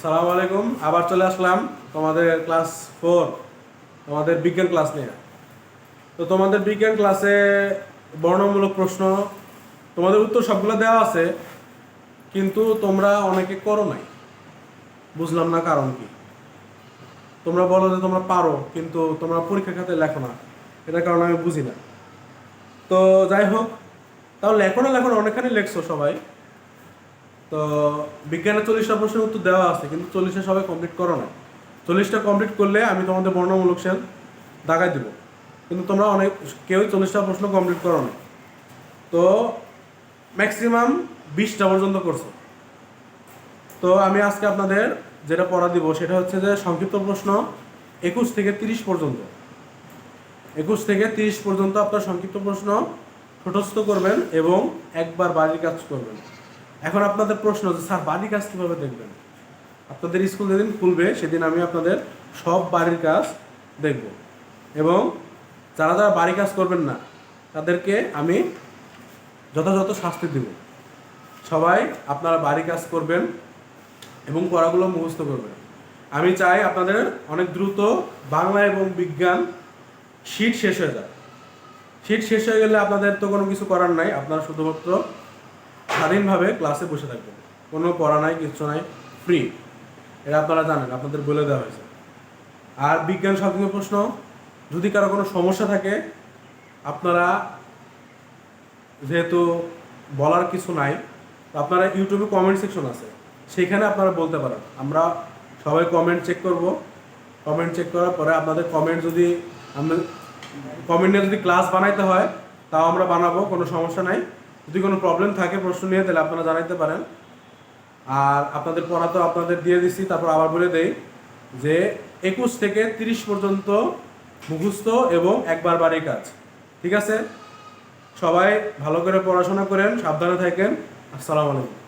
আসসালামু আলাইকুম। আবার চলে আসলাম তোমাদের ক্লাস 4 তোমাদের বিজ্ঞান ক্লাস নিয়ে। তো তোমাদের বিজ্ঞান ক্লাসে বর্ণমূলক প্রশ্ন, তোমাদের উত্তর সবগুলো দেওয়া আছে, কিন্তু তোমরা অনেকে করো নাই। বুঝলাম না কারণ কি। তোমরা বলো যে তোমরা পারো, কিন্তু তোমরা পরীক্ষা খাতে লেখো না, এটার কারণ আমি বুঝি না। তো যাই হোক, তাও লেখো না অনেকখানি লেখছো সবাই। তো বিজ্ঞানের 40টা প্রশ্নের উত্তর দেওয়া আছে, কিন্তু 40টা সবাই কমপ্লিট করো না। 40টা কমপ্লিট করলে আমি তোমাদের বর্ণমূলক সেল দাগাই দিব, কিন্তু তোমরা কেউই 40টা প্রশ্ন কমপ্লিট করো না। তো ম্যাক্সিমাম 20টা পর্যন্ত করছো। তো আমি আজকে আপনাদের যেটা পড়া দিব সেটা হচ্ছে যে সংক্ষিপ্ত প্রশ্ন 21 থেকে 30 পর্যন্ত। 21 থেকে 30 পর্যন্ত আপনার সংক্ষিপ্ত প্রশ্ন ঠোঁটস্থ করবেন এবং একবার বাড়ির কাজ করবেন। এখন আপনাদের প্রশ্ন যে স্যার বাড়ির কাজ কীভাবে দেখবেন? আপনাদের স্কুল যেদিন খুলবে সেদিন আমি আপনাদের সব বাড়ির কাজ দেখব, এবং যারা যারা বাড়ির কাজ করবেন না তাদেরকে আমি যথাযথ শাস্তি দেব। সবাই আপনারা বাড়ির কাজ করবেন এবং পড়াগুলো মুখস্থ করবেন। আমি চাই আপনাদের অনেক দ্রুত বাংলা এবং বিজ্ঞান শীট শেষ হয়ে যায়। শীট শেষ হয়ে গেলে আপনাদের তো কোনো কিছু করার নাই, আপনারা শুধুমাত্র স্বাধীনভাবে ক্লাসে বসে থাকবেন, কোনো পড়া নাই, কিচ্ছু নাই, ফ্রি। এটা আপনারা জানেন, আপনাদের বলে দেওয়া হয়েছে। আর বিজ্ঞান সংক্রান্ত প্রশ্ন যদি কারো কোনো সমস্যা থাকে, আপনারা যেহেতু বলার কিছু নাই, তো আপনারা ইউটিউবে কমেন্ট সেকশন আছে, সেখানে আপনারা বলতে পারেন। আমরা সবাই কমেন্ট চেক করব। কমেন্ট চেক করার পরে আপনাদের কমেন্ট যদি কমেন্টে যদি ক্লাস বানাইতে হয় তাও আমরা বানাবো, কোনো সমস্যা নাই। যদি কোনো প্রবলেম থাকে প্রশ্ন নিয়ে, তাহলে আপনারা জানাইতে পারেন। আর আপনাদের পড়া তো আপনাদের দিয়ে দিচ্ছি, তারপর আবার বলে দেই যে 21 থেকে 30 পর্যন্ত মুখস্থ এবং একবার বাড়ির কাজ। ঠিক আছে? সবাই ভালো করে পড়াশোনা করেন, সাবধানে থাকেন। আসসালামু আলাইকুম।